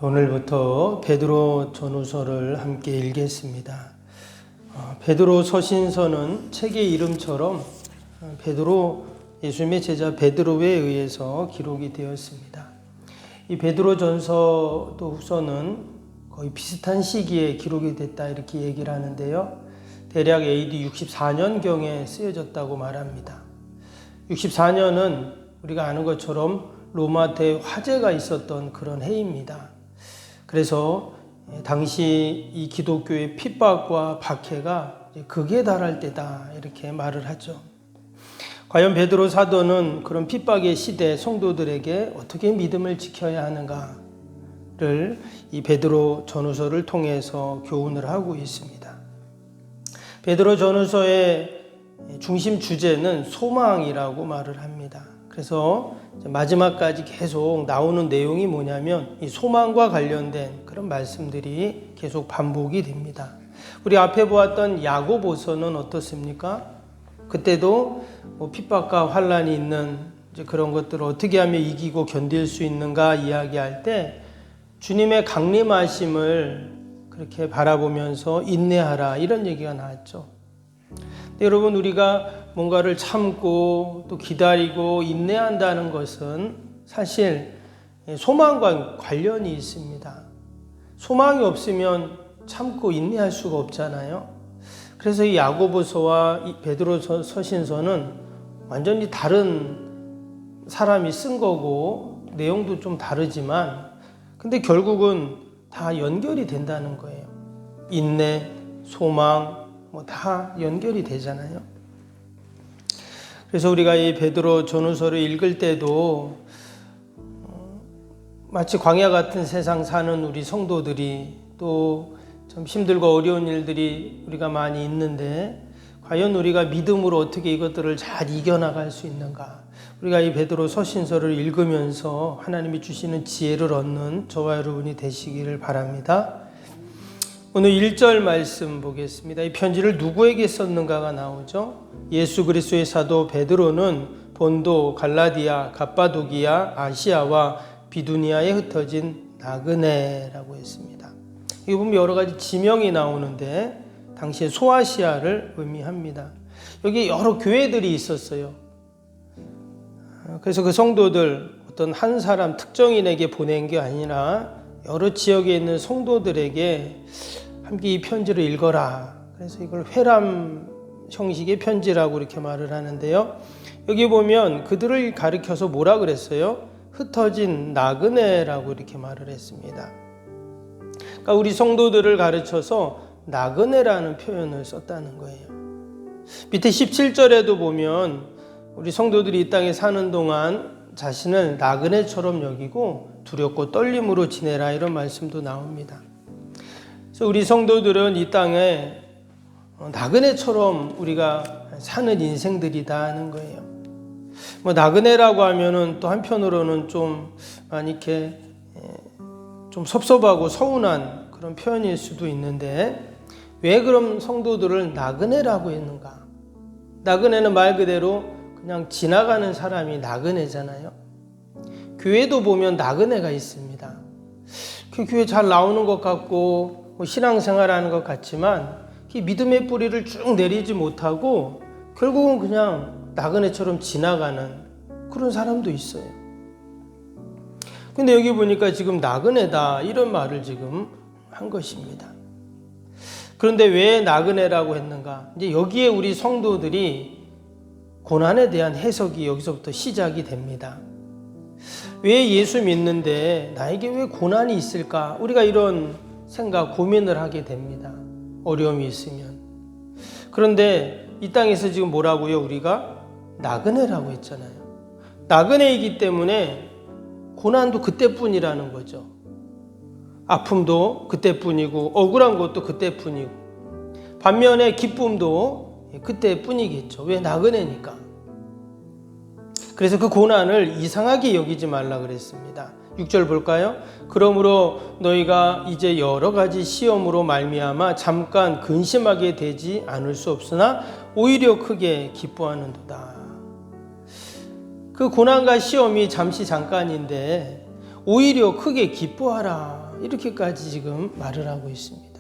오늘부터 베드로 전후서를 함께 읽겠습니다. 베드로 서신서는 책의 이름처럼 베드로, 예수님의 제자 베드로에 의해서 기록이 되었습니다. 이 베드로 전서 또 후서는 거의 비슷한 시기에 기록이 됐다 이렇게 얘기를 하는데요. 대략 AD 64년경에 쓰여졌다고 말합니다. 64년은 우리가 아는 것처럼 로마 대화재가 있었던 그런 해입니다. 그래서 당시 이 기독교의 핍박과 박해가 극에 달할 때다 이렇게 말을 하죠. 과연 베드로 사도는 그런 핍박의 시대 성도들에게 어떻게 믿음을 지켜야 하는가를 이 베드로 전후서를 통해서 교훈을 하고 있습니다. 베드로 전후서의 중심 주제는 소망이라고 말을 합니다. 그래서 마지막까지 계속 나오는 내용이 뭐냐면 이 소망과 관련된 그런 말씀들이 계속 반복이 됩니다. 우리 앞에 보았던 야고보서는 어떻습니까? 그때도 핍박과 환난이 있는 그런 것들을 어떻게 하면 이기고 견딜 수 있는가 이야기할 때 주님의 강림하심을 그렇게 바라보면서 인내하라 이런 얘기가 나왔죠. 여러분, 우리가 뭔가를 참고 또 기다리고 인내한다는 것은 사실 소망과 관련이 있습니다. 소망이 없으면 참고 인내할 수가 없잖아요. 그래서 이 야고보서와 이 베드로 서신서는 완전히 다른 사람이 쓴 거고 내용도 좀 다르지만 근데 결국은 다 연결이 된다는 거예요. 인내, 소망 다 연결이 되잖아요. 그래서 우리가 이 베드로 전후서를 읽을 때도 마치 광야 같은 세상 사는 우리 성도들이 또 참 힘들고 어려운 일들이 우리가 많이 있는데 과연 우리가 믿음으로 어떻게 이것들을 잘 이겨나갈 수 있는가? 우리가 이 베드로 서신서를 읽으면서 하나님이 주시는 지혜를 얻는 저와 여러분이 되시기를 바랍니다. 오늘 1절 말씀 보겠습니다. 이 편지를 누구에게 썼는가가 나오죠. 예수 그리스도의 사도 베드로는 본도, 갈라디아, 갑바도기아, 아시아와 비두니아에 흩어진 나그네라고 했습니다. 여기 보면 여러 가지 지명이 나오는데 당시에 소아시아를 의미합니다. 여기 여러 교회들이 있었어요. 그래서 그 성도들 어떤 한 사람 특정인에게 보낸 게 아니라 여러 지역에 있는 성도들에게 함께 이 편지를 읽어라. 그래서 이걸 회람 형식의 편지라고 이렇게 말을 하는데요. 여기 보면 그들을 가리켜서 뭐라 그랬어요? 흩어진 나그네라고 이렇게 말을 했습니다. 그러니까 우리 성도들을 가르쳐서 나그네라는 표현을 썼다는 거예요. 밑에 17절에도 보면 우리 성도들이 이 땅에 사는 동안 자신을 나그네처럼 여기고 두렵고 떨림으로 지내라 이런 말씀도 나옵니다. 그래서 우리 성도들은 이 땅에 나그네처럼 우리가 사는 인생들이다 하는 거예요. 나그네라고 하면은 또 한편으로는 좀 많이 이렇게 좀 섭섭하고 서운한 그런 표현일 수도 있는데 왜 그럼 성도들을 나그네라고 했는가? 나그네는 말 그대로 그냥 지나가는 사람이 나그네잖아요. 교회도 보면 나그네가 있습니다. 그 교회 잘 나오는 것 같고 신앙생활하는 것 같지만 믿음의 뿌리를 쭉 내리지 못하고 결국은 그냥 나그네처럼 지나가는 그런 사람도 있어요. 근데 여기 보니까 지금 나그네다 이런 말을 지금 한 것입니다. 그런데 왜 나그네라고 했는가? 이제 여기에 우리 성도들이 고난에 대한 해석이 여기서부터 시작이 됩니다. 왜 예수 믿는데 나에게 왜 고난이 있을까? 우리가 이런 생각, 고민을 하게 됩니다. 어려움이 있으면. 그런데 이 땅에서 지금 뭐라고요? 우리가 나그네라고 했잖아요. 나그네이기 때문에 고난도 그때뿐이라는 거죠. 아픔도 그때뿐이고 억울한 것도 그때뿐이고 반면에 기쁨도 그때뿐이겠죠. 왜? 나그네니까. 그래서 그 고난을 이상하게 여기지 말라 그랬습니다. 6절 볼까요? 그러므로 너희가 이제 여러 가지 시험으로 말미암아 잠깐 근심하게 되지 않을 수 없으나 오히려 크게 기뻐하는도다. 그 고난과 시험이 잠시 잠깐인데 오히려 크게 기뻐하라 이렇게까지 지금 말을 하고 있습니다.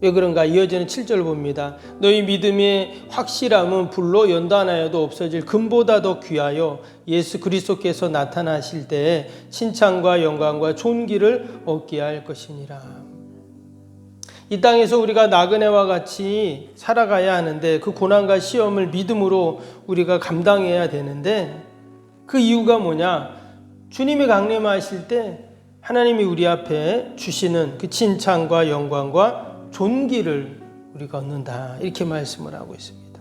왜 그런가? 이어지는 7절 봅니다. 너희 믿음의 확실함은 불로 연단하여도 없어질 금보다 더 귀하여 예수 그리스도께서 나타나실 때에 칭찬과 영광과 존귀를 얻게 할 것이니라. 이 땅에서 우리가 나그네와 같이 살아가야 하는데 그 고난과 시험을 믿음으로 우리가 감당해야 되는데 그 이유가 뭐냐? 주님이 강림하실 때 하나님이 우리 앞에 주시는 그 칭찬과 영광과 존귀를 우리가 얻는다. 이렇게 말씀을 하고 있습니다.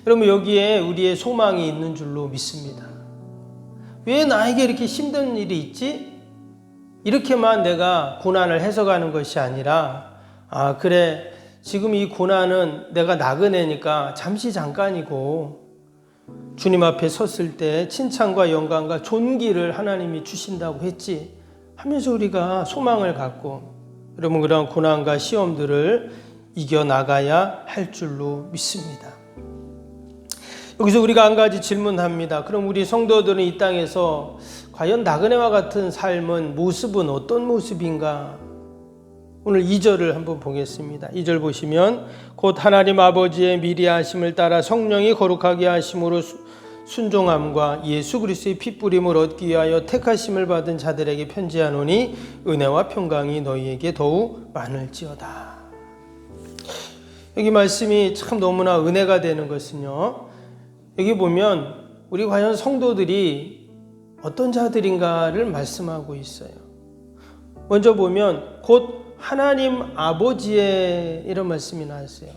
여러분, 여기에 우리의 소망이 있는 줄로 믿습니다. 왜 나에게 이렇게 힘든 일이 있지? 이렇게만 내가 고난을 해석하는 것이 아니라 그래, 지금 이 고난은 내가 나그네니까 잠시 잠깐이고 주님 앞에 섰을 때 칭찬과 영광과 존귀를 하나님이 주신다고 했지 하면서 우리가 소망을 갖고 여러분 그런 고난과 시험들을 이겨나가야 할 줄로 믿습니다. 여기서 우리가 한 가지 질문합니다. 그럼 우리 성도들은 이 땅에서 과연 나그네와 같은 삶은 모습은 어떤 모습인가? 오늘 2절을 한번 보겠습니다. 2절 보시면 곧 하나님 아버지의 미리 하심을 따라 성령이 거룩하게 하심으로 순종함과 예수 그리스도의 핏부림을 얻기 위하여 택하심을 받은 자들에게 편지하노니 은혜와 평강이 너희에게 더욱 많을지어다. 여기 말씀이 참 너무나 은혜가 되는 것은요, 여기 보면 우리 과연 성도들이 어떤 자들인가를 말씀하고 있어요. 먼저 보면 곧 하나님 아버지의 이런 말씀이 나왔어요.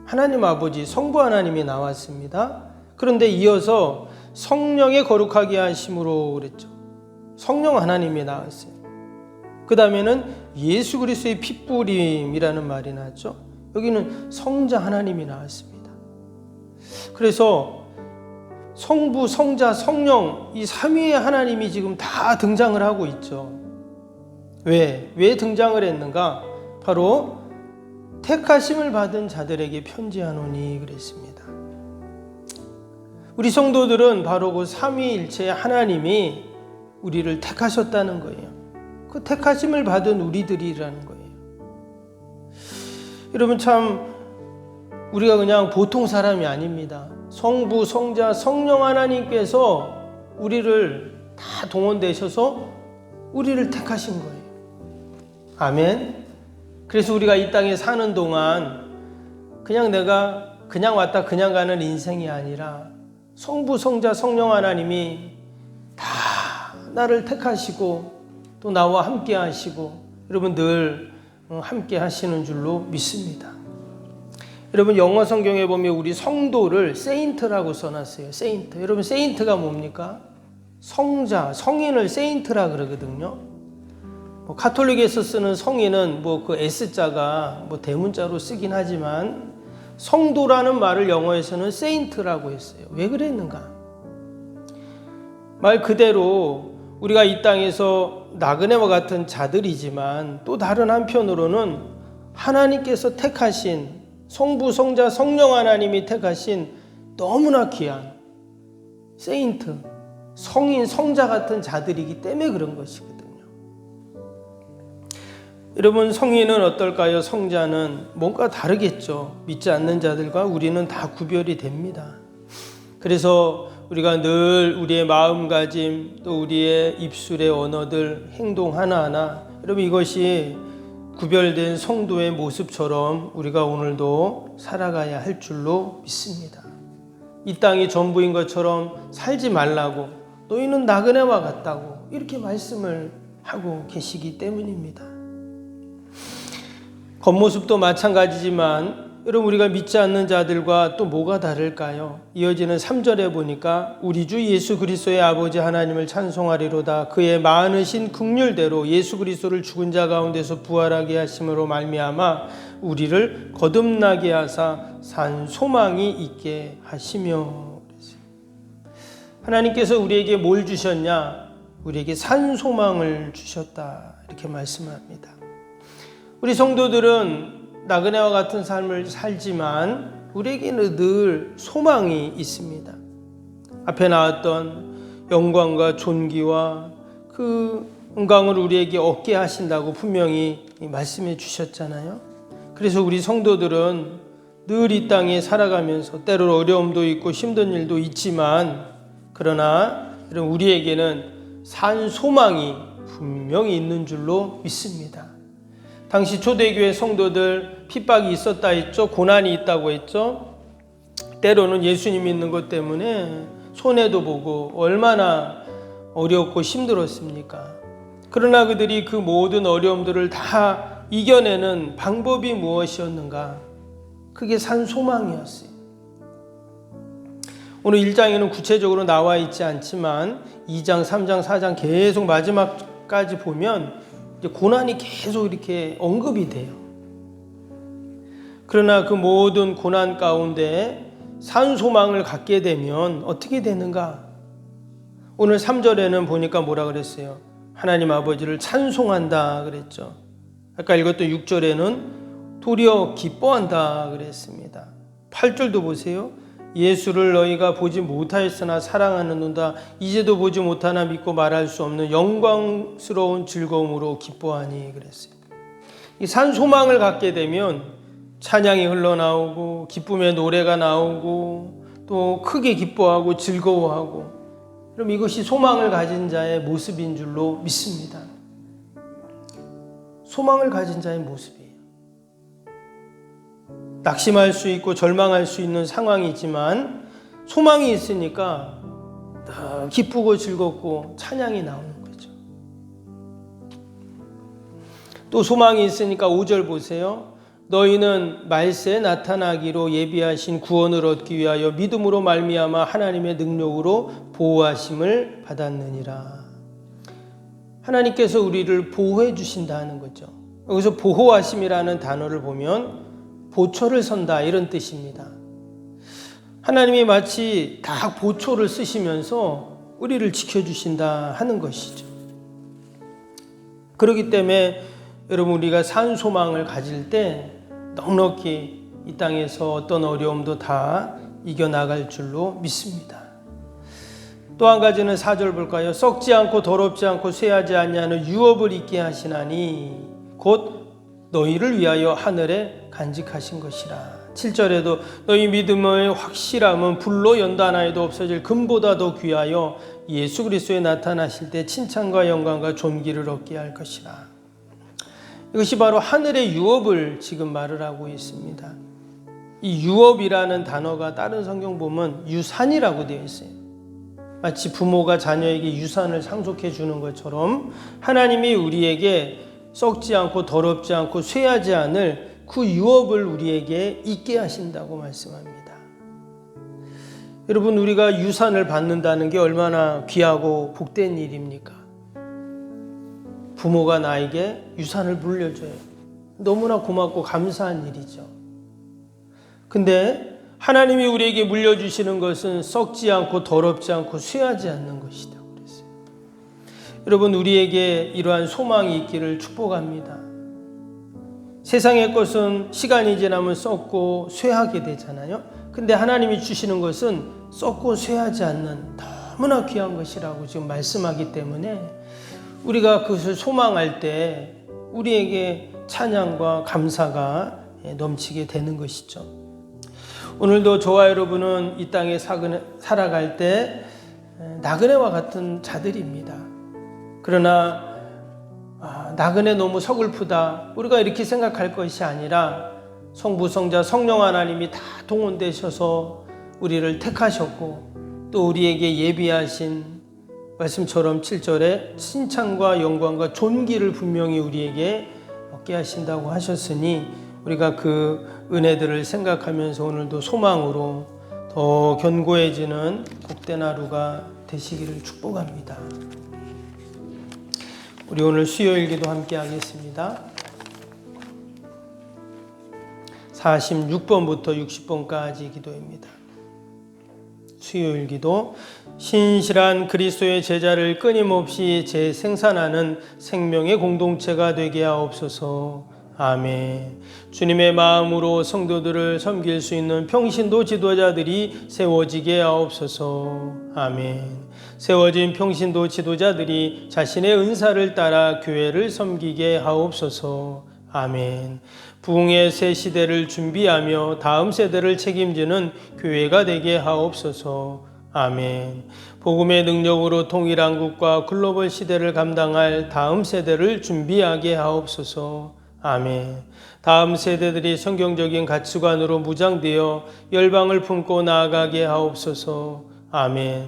하나님 아버지, 성부 하나님이 나왔습니다. 그런데 이어서 성령의 거룩하게 하심으로 그랬죠. 성령 하나님이 나왔어요. 그 다음에는 예수 그리스도의 핏부림이라는 말이 나왔죠. 여기는 성자 하나님이 나왔습니다. 그래서 성부, 성자, 성령 이 삼위의 하나님이 지금 다 등장을 하고 있죠. 왜 등장을 했는가? 바로 택하심을 받은 자들에게 편지하노니 그랬습니다. 우리 성도들은 바로 그 삼위일체의 하나님이 우리를 택하셨다는 거예요. 그 택하심을 받은 우리들이라는 거예요. 여러분 참 우리가 그냥 보통 사람이 아닙니다. 성부, 성자, 성령 하나님께서 우리를 다 동원되셔서 우리를 택하신 거예요. 아멘. 그래서 우리가 이 땅에 사는 동안 그냥 내가 그냥 왔다 그냥 가는 인생이 아니라 성부, 성자, 성령 하나님이 다 나를 택하시고 또 나와 함께 하시고 여러분 늘 함께 하시는 줄로 믿습니다. 여러분 영어 성경에 보면 우리 성도를 세인트라고 써놨어요. 세인트. 여러분 세인트가 뭡니까? 성자, 성인을 세인트라 그러거든요. 카톨릭에서 쓰는 성인은 그 S자가 대문자로 쓰긴 하지만 성도라는 말을 영어에서는 세인트라고 했어요. 왜 그랬는가? 말 그대로 우리가 이 땅에서 나그네와 같은 자들이지만 또 다른 한편으로는 하나님께서 택하신 성부, 성자, 성령 하나님이 택하신 너무나 귀한 세인트, 성인, 성자 같은 자들이기 때문에 그런 것이거든요. 여러분 성인은 어떨까요? 성자는 뭔가 다르겠죠. 믿지 않는 자들과 우리는 다 구별이 됩니다. 그래서 우리가 늘 우리의 마음가짐 또 우리의 입술의 언어들 행동 하나하나 여러분 이것이 구별된 성도의 모습처럼 우리가 오늘도 살아가야 할 줄로 믿습니다. 이 땅이 전부인 것처럼 살지 말라고 너희는 나그네와 같다고 이렇게 말씀을 하고 계시기 때문입니다. 겉모습도 마찬가지지만 여러분 우리가 믿지 않는 자들과 또 뭐가 다를까요? 이어지는 3절에 보니까 우리 주 예수 그리스도의 아버지 하나님을 찬송하리로다. 그의 많으신 긍휼대로 예수 그리스도를 죽은 자 가운데서 부활하게 하심으로 말미암아 우리를 거듭나게 하사 산 소망이 있게 하시며. 하나님께서 우리에게 뭘 주셨냐? 우리에게 산 소망을 주셨다. 이렇게 말씀합니다. 우리 성도들은 나그네와 같은 삶을 살지만 우리에게는 늘 소망이 있습니다. 앞에 나왔던 영광과 존귀와 그 건강을 우리에게 얻게 하신다고 분명히 말씀해 주셨잖아요. 그래서 우리 성도들은 늘 이 땅에 살아가면서 때로 어려움도 있고 힘든 일도 있지만, 그러나 우리에게는 산 소망이 분명히 있는 줄로 믿습니다. 당시 초대교회 성도들 핍박이 있었다 했죠. 고난이 있다고 했죠. 때로는 예수님 믿는 것 때문에 손해도 보고 얼마나 어렵고 힘들었습니까? 그러나 그들이 그 모든 어려움들을 다 이겨내는 방법이 무엇이었는가? 그게 산 소망이었어요. 오늘 1장에는 구체적으로 나와 있지 않지만 2장, 3장, 4장 계속 마지막까지 보면 이제 고난이 계속 이렇게 언급이 돼요. 그러나 그 모든 고난 가운데 산 소망을 갖게 되면 어떻게 되는가? 오늘 3절에는 보니까 뭐라 그랬어요? 하나님 아버지를 찬송한다 그랬죠. 아까 읽었던 6절에는 도리어 기뻐한다 그랬습니다. 8절도 보세요. 예수를 너희가 보지 못하였으나 사랑하는도다. 이제도 보지 못하나 믿고 말할 수 없는 영광스러운 즐거움으로 기뻐하니 그랬어요. 이 산 소망을 갖게 되면 찬양이 흘러나오고 기쁨의 노래가 나오고 또 크게 기뻐하고 즐거워하고, 그럼 이것이 소망을 가진 자의 모습인 줄로 믿습니다. 소망을 가진 자의 모습이에요. 낙심할 수 있고 절망할 수 있는 상황이지만 소망이 있으니까 기쁘고 즐겁고 찬양이 나오는 거죠. 또 소망이 있으니까 5절 보세요. 너희는 말세에 나타나기로 예비하신 구원을 얻기 위하여 믿음으로 말미암아 하나님의 능력으로 보호하심을 받았느니라. 하나님께서 우리를 보호해 주신다는 거죠. 여기서 보호하심이라는 단어를 보면 보초를 선다 이런 뜻입니다. 하나님이 마치 다 보초를 쓰시면서 우리를 지켜주신다 하는 것이죠. 그렇기 때문에 여러분, 우리가 산 소망을 가질 때 넉넉히 이 땅에서 어떤 어려움도 다 이겨나갈 줄로 믿습니다. 또 한 가지는 4절 볼까요? 썩지 않고 더럽지 않고 쇠하지 아니하는 유업을 있게 하시나니 곧 너희를 위하여 하늘에 간직하신 것이라. 7절에도 너희 믿음의 확실함은 불로 연단하여도 없어질 금보다 더 귀하여 예수 그리스도에 나타나실 때 칭찬과 영광과 존귀를 얻게 할 것이라. 이것이 바로 하늘의 유업을 지금 말을 하고 있습니다. 이 유업이라는 단어가 다른 성경 보면 유산이라고 되어 있어요. 마치 부모가 자녀에게 유산을 상속해 주는 것처럼 하나님이 우리에게 썩지 않고 더럽지 않고 쇠하지 않을 그 유업을 우리에게 있게 하신다고 말씀합니다. 여러분, 우리가 유산을 받는다는 게 얼마나 귀하고 복된 일입니까? 부모가 나에게 유산을 물려줘요. 너무나 고맙고 감사한 일이죠. 근데 하나님이 우리에게 물려주시는 것은 썩지 않고 더럽지 않고 쇠하지 않는 것이다. 여러분, 우리에게 이러한 소망이 있기를 축복합니다. 세상의 것은 시간이 지나면 썩고 쇠하게 되잖아요. 근데 하나님이 주시는 것은 썩고 쇠하지 않는 너무나 귀한 것이라고 지금 말씀하기 때문에 우리가 그것을 소망할 때 우리에게 찬양과 감사가 넘치게 되는 것이죠. 오늘도 저와 여러분은 이 땅에 살아갈 때 나그네와 같은 자들입니다. 그러나 나그네 너무 서글프다, 우리가 이렇게 생각할 것이 아니라 성부, 성자, 성령 하나님이 다 동원되셔서 우리를 택하셨고 또 우리에게 예비하신 말씀처럼 7절에 칭찬과 영광과 존귀를 분명히 우리에게 얻게 하신다고 하셨으니 우리가 그 은혜들을 생각하면서 오늘도 소망으로 더 견고해지는 복된 하루가 되시기를 축복합니다. 우리 오늘 수요일 기도 함께 하겠습니다. 46번부터 60번까지 기도입니다. 수요일 기도. 신실한 그리스도의 제자를 끊임없이 재생산하는 생명의 공동체가 되게 하옵소서. 아멘. 주님의 마음으로 성도들을 섬길 수 있는 평신도 지도자들이 세워지게 하옵소서. 아멘. 세워진 평신도 지도자들이 자신의 은사를 따라 교회를 섬기게 하옵소서. 아멘. 부흥의 새 시대를 준비하며 다음 세대를 책임지는 교회가 되게 하옵소서. 아멘. 복음의 능력으로 통일한국과 글로벌 시대를 감당할 다음 세대를 준비하게 하옵소서. 아멘. 다음 세대들이 성경적인 가치관으로 무장되어 열방을 품고 나아가게 하옵소서. 아멘.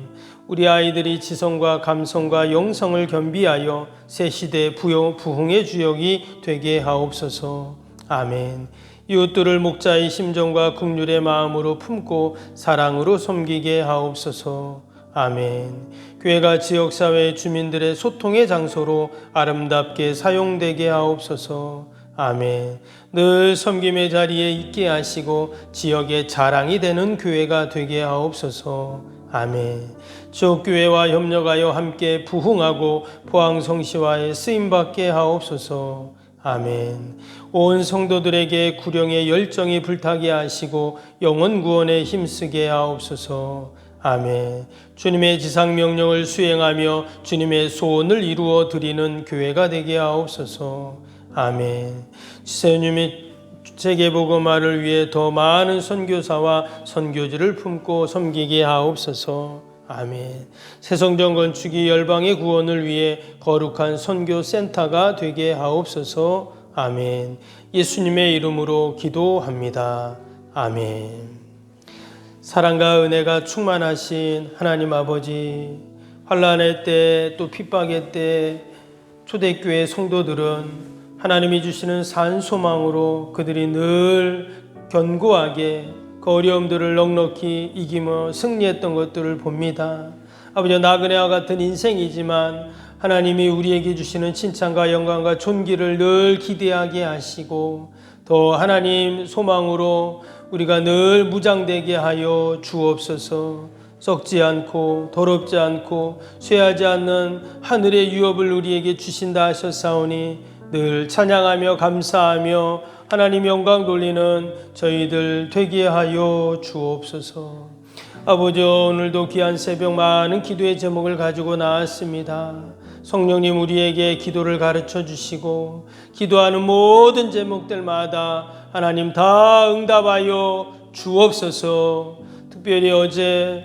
우리 아이들이 지성과 감성과 영성을 겸비하여 새 시대 부흥의 주역이 되게 하옵소서. 아멘. 이웃들을 목자의 심정과 긍휼의 마음으로 품고 사랑으로 섬기게 하옵소서. 아멘. 교회가 지역사회 주민들의 소통의 장소로 아름답게 사용되게 하옵소서. 아멘. 늘 섬김의 자리에 있게 하시고 지역의 자랑이 되는 교회가 되게 하옵소서. 아멘. 지역교회와 협력하여 함께 부흥하고 포항성시와의 쓰임받게 하옵소서. 아멘. 온 성도들에게 구령의 열정이 불타게 하시고 영혼 구원에 힘쓰게 하옵소서. 아멘. 주님의 지상명령을 수행하며 주님의 소원을 이루어 드리는 교회가 되게 하옵소서. 아멘. 주님의 세계복음화를 위해 더 많은 선교사와 선교지를 품고 섬기게 하옵소서. 아멘. 새성전 건축이 열방의 구원을 위해 거룩한 선교센터가 되게 하옵소서. 아멘. 예수님의 이름으로 기도합니다. 아멘. 사랑과 은혜가 충만하신 하나님 아버지, 환난의 때 또 핍박의 때 초대교회 성도들은 하나님이 주시는 산 소망으로 그들이 늘 견고하게 그 어려움들을 넉넉히 이기며 승리했던 것들을 봅니다. 아버지, 나그네와 같은 인생이지만 하나님이 우리에게 주시는 칭찬과 영광과 존귀를 늘 기대하게 하시고 더 하나님 소망으로 우리가 늘 무장되게 하여 주옵소서. 썩지 않고 더럽지 않고 쇠하지 않는 하늘의 유업을 우리에게 주신다 하셨사오니 늘 찬양하며 감사하며 하나님 영광 돌리는 저희들 되게 하여 주옵소서. 아버지, 오늘도 귀한 새벽 많은 기도의 제목을 가지고 나왔습니다. 성령님 우리에게 기도를 가르쳐 주시고 기도하는 모든 제목들마다 하나님 다 응답하여 주옵소서. 특별히 어제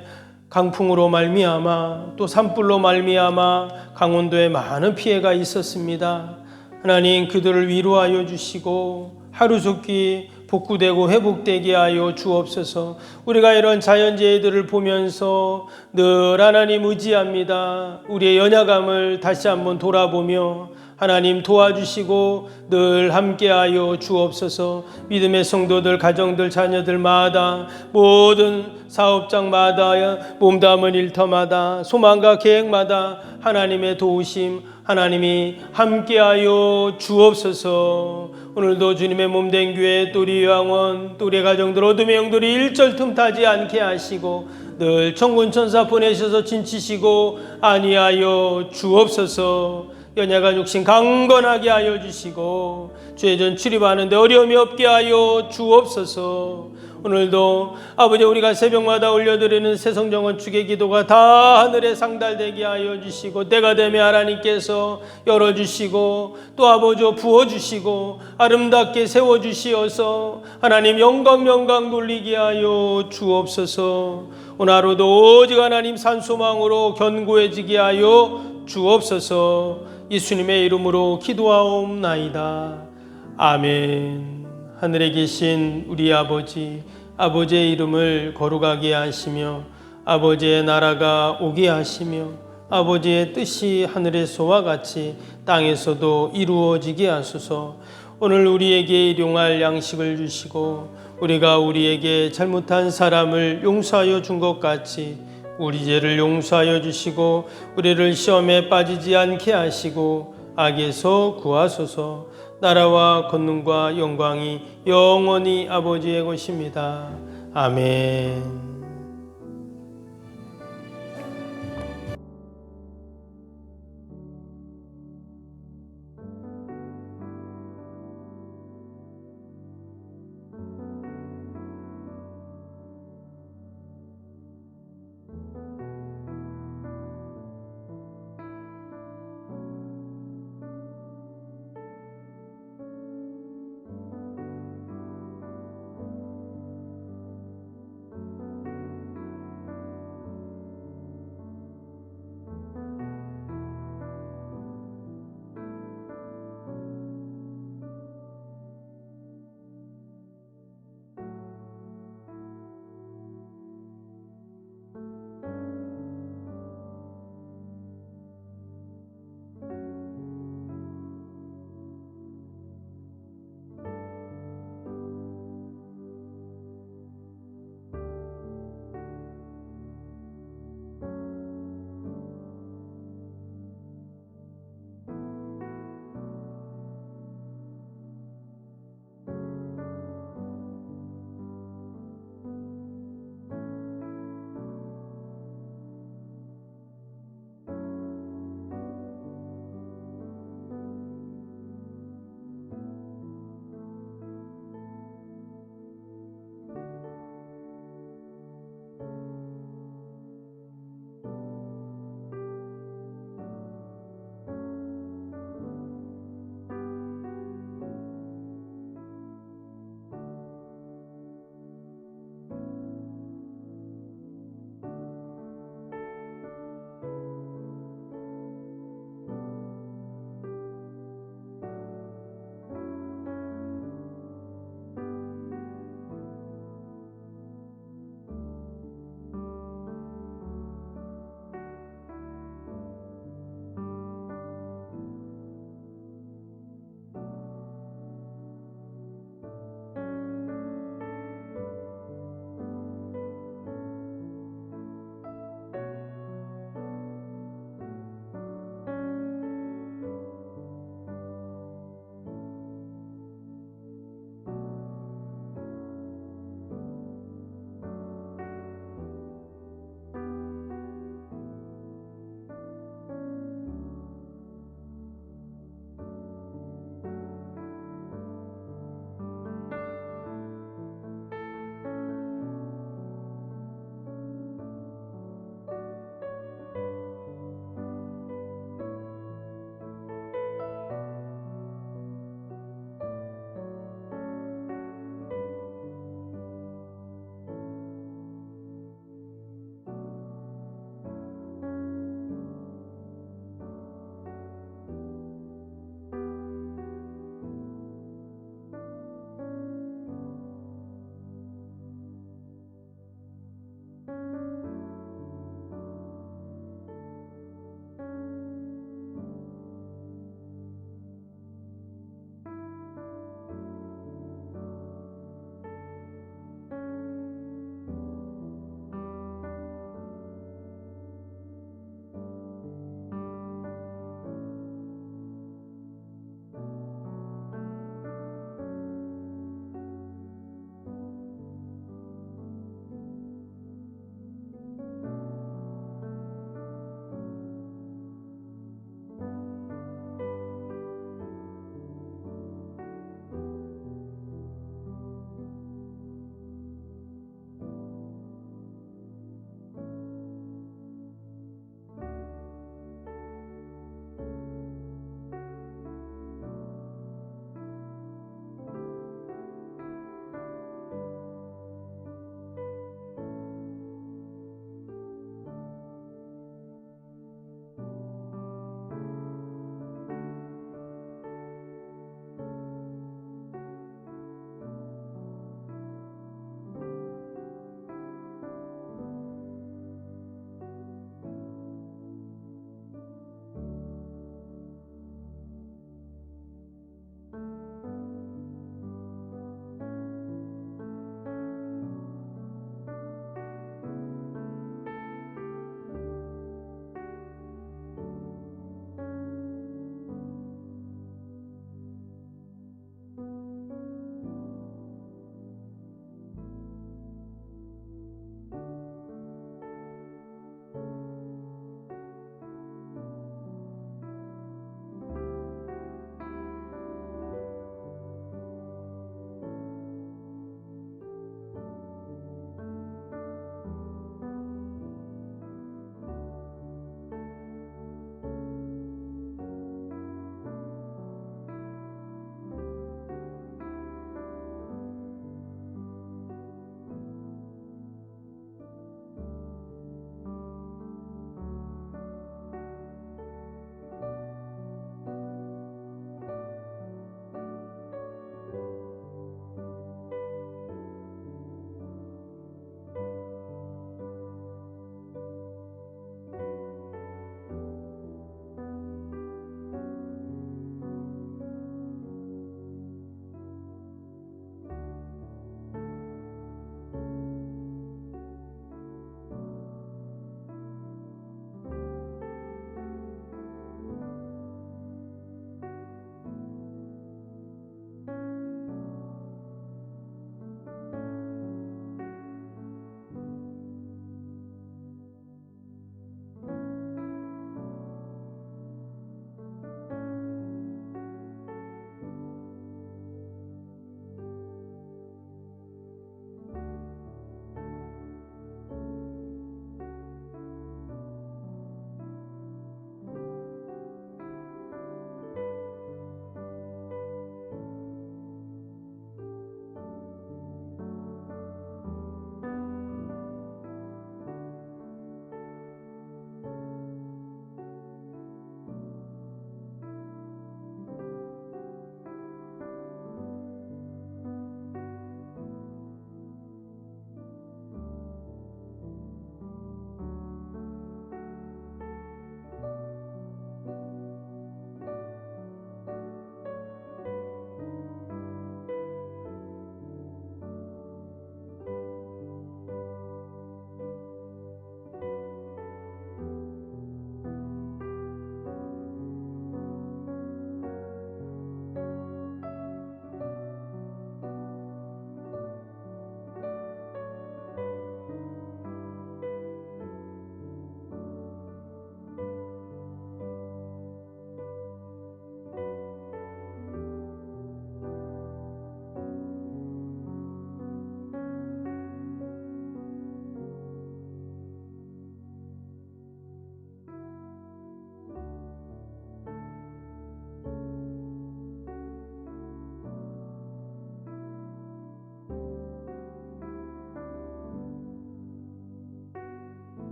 강풍으로 말미암아 또 산불로 말미암아 강원도에 많은 피해가 있었습니다. 하나님 그들을 위로하여 주시고 하루속히 복구되고 회복되게 하여 주옵소서. 우리가 이런 자연재해들을 보면서 늘 하나님 의지합니다. 우리의 연약함을 다시 한번 돌아보며 하나님 도와주시고 늘 함께하여 주옵소서. 믿음의 성도들, 가정들, 자녀들마다 모든 사업장마다 몸담은 일터마다 소망과 계획마다 하나님의 도우심 하나님이 함께하여 주옵소서. 오늘도 주님의 몸된 교회 또 우리 요양원 또 우리 가정들 어둠의 영들이 일절 틈타지 않게 하시고 늘 천군천사 보내셔서 진치시고 아니하여 주옵소서. 연약한 육신 강건하게 하여 주시고 죄전 출입하는데 어려움이 없게 하여 주옵소서. 오늘도 아버지 우리가 새벽마다 올려드리는 새성전 건축의 기도가 다 하늘에 상달되게 하여 주시고 때가 되면 하나님께서 열어주시고 또 아버지 부어주시고 아름답게 세워주시어서 하나님 영광 돌리게 하여 주옵소서. 오늘 하루도 오직 하나님 산소망으로 견고해지게 하여 주옵소서. 예수님의 이름으로 기도하옵나이다. 아멘. 하늘에 계신 우리 아버지, 아버지의 이름을 거룩하게 하시며 아버지의 나라가 오게 하시며 아버지의 뜻이 하늘에서와 같이 땅에서도 이루어지게 하소서. 오늘 우리에게 일용할 양식을 주시고 우리가 우리에게 잘못한 사람을 용서하여 준 것 같이 우리 죄를 용서하여 주시고 우리를 시험에 빠지지 않게 하시고 악에서 구하소서. 나라와 권능과 영광이 영원히 아버지의 것입니다. 아멘.